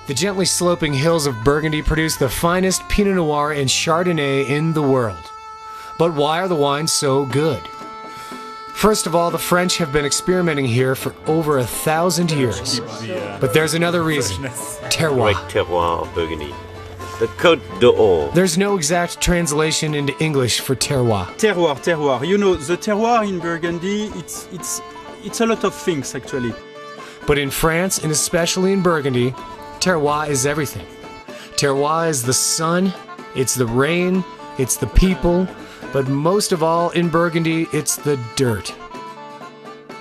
The gently sloping hills of Burgundy produce the finest Pinot Noir and Chardonnay in the world. But why are the wines so good? First of all, the French have been experimenting here for over 1,000 years. But there's another reason. Terroir. Terroir of Burgundy. The Côte d'Or. There's no exact translation into English for terroir. Terroir, terroir. You know, the terroir in Burgundy, it's a lot of things actually. But in France, and especially in Burgundy, terroir is everything. Terroir is the sun, it's the rain, it's the people, but most of all in Burgundy, it's the dirt.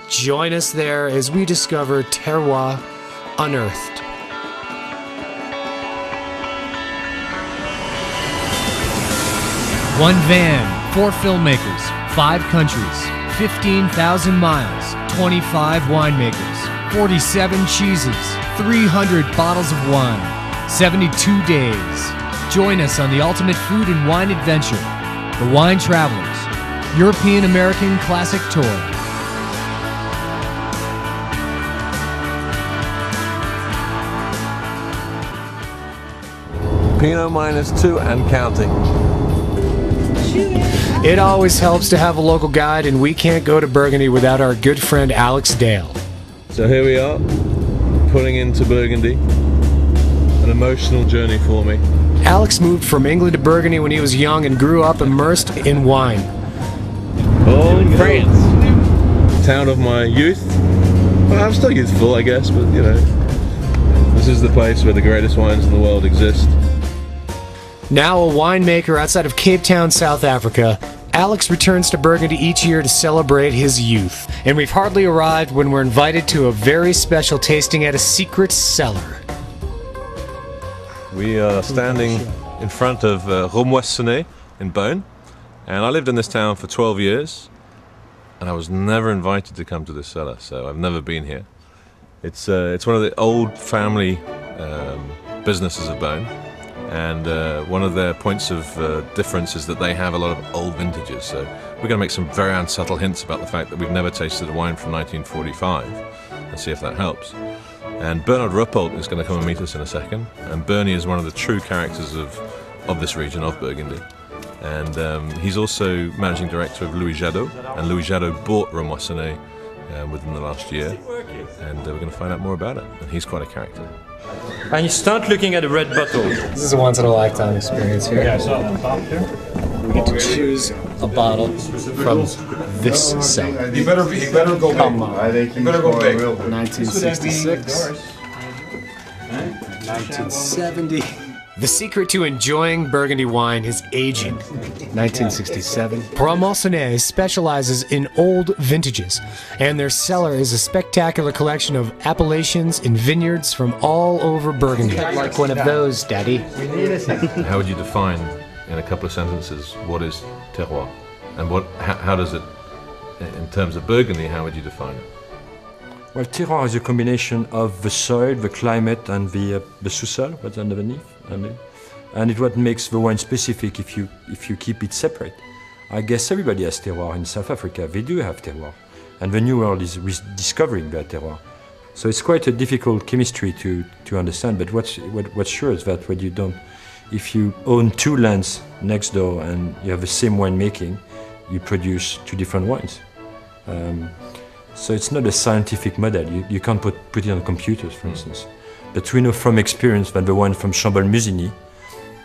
Join us there as we discover Terroir Unearthed. One van, 4 filmmakers, 5 countries, 15,000 miles, 25 winemakers, 47 cheeses, 300 bottles of wine, 72 days. Join us on the ultimate food and wine adventure, the Wine Travelers, European American Classic Tour. Pinot -2 and counting. It always helps to have a local guide, and we can't go to Burgundy without our good friend Alex Dale. So here we are, pulling into Burgundy. An emotional journey for me. Alex moved from England to Burgundy when he was young and grew up immersed in wine. Oh, France! Town of my youth. Well, I'm still youthful, I guess, but you know, this is the place where the greatest wines in the world exist. Now a winemaker outside of Cape Town, South Africa, Alex returns to Burgundy each year to celebrate his youth. And we've hardly arrived when we're invited to a very special tasting at a secret cellar. We are standing in front of Moissonné in Beaune, and I lived in this town for 12 years, and I was never invited to come to this cellar, so I've never been here. It's one of the old family businesses of Beaune. And one of their points of difference is that they have a lot of old vintages. So we're going to make some very unsubtle hints about the fact that we've never tasted a wine from 1945 and see if that helps. And Bernard Ruppold is going to come and meet us in a second. And Bernie is one of the true characters of this region, of Burgundy. And he's also managing director of Louis Jadot. And Louis Jadot bought Moissonné within the last year. And we're going to find out more about it. And he's quite a character. And you start looking at the red bottle. This is a once-in-a-lifetime experience here. Yeah, so We get to choose a bottle from this cellar. You better go big. Come on. You better go big. 1966, 1970. The secret to enjoying Burgundy wine is aging. 1967. Moissonné specializes in old vintages, and their cellar is a spectacular collection of appellations and vineyards from all over Burgundy. Like one of those, Daddy. How would you define, in a couple of sentences, what is terroir? And how does it, in terms of Burgundy, how would you define it? well, terroir is a combination of the soil, the climate, and the sous-sol, what's underneath. And it's what makes the wine specific if you keep it separate. I guess everybody has terroir in South Africa. They do have terroir. And the New World is rediscovering their terroir. So it's quite a difficult chemistry to understand, but what's sure is that what you don't, if you own 2 lands next door and you have the same winemaking, you produce 2 different wines. So it's not a scientific model. You can't put it on computers, for instance. But we know from experience that the wine from Chambol-Musigny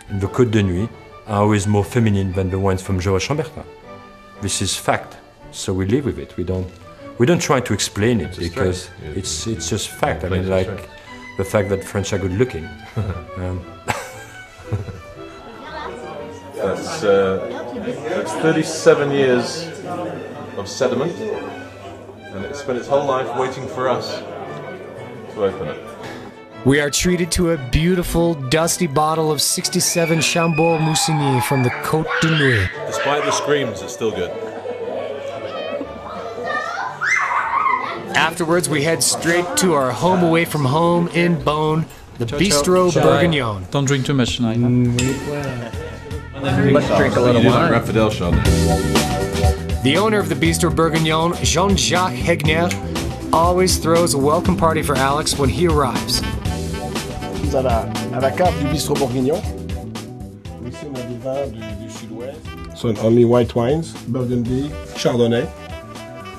and the Côte de Nuit are always more feminine than the wines from Jura-Chambertin. This is fact, so we live with it. We don't try to explain it because it's just fact. I mean, like the fact that French are good looking. That's 37 years of sediment, and it spent its whole life waiting for us to open it. We are treated to a beautiful, dusty bottle of 67 Chambol-Musigny from the Côte de Nuit. Despite the screams, it's still good. Afterwards, we head straight to our home away from home in Beaune, the Bistro Bourguignon. Don't drink too much tonight. Let's drink a little wine. Raphael Chardonnay. The owner of the Bistro Bourguignon, Jean-Jacques Hegner, always throws a welcome party for Alex when he arrives. à la carte du bistrot bourguignon. Ici, on a des vins du sud-ouest. So only white wines, Burgundy, chardonnay,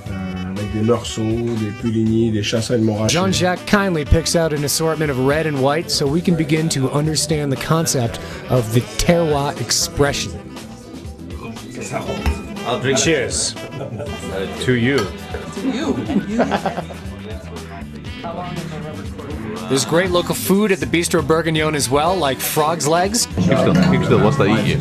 avec des meursault, des puligny, des chassagne montrachet. Jean-Jacques kindly picks out an assortment of red and white so we can begin to understand the concept of the terroir expression. I'll drink. Cheers. To you. There's great local food at the Bistro Bourguignon as well, like frog's legs, Keep still, what's that eat you?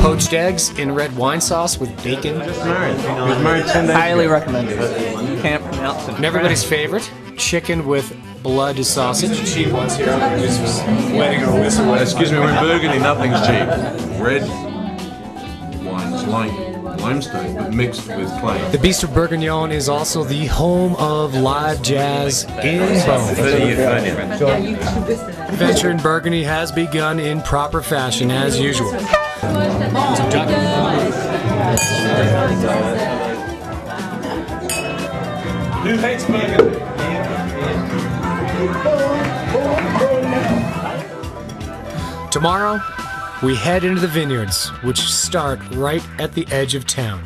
poached eggs in red wine sauce with bacon, Highly recommended. Can't pronounce it. and everybody's favorite, chicken with blood sausage. Cheap ones here. Excuse me, we're in Burgundy, nothing's cheap. Red wines like limestone, but mixed with clay. The Bistro Bourguignon is also the home of live jazz in Beaune. Adventure in Burgundy has begun in proper fashion as usual. Who hates Burgundy? Tomorrow, we head into the vineyards, which start right at the edge of town.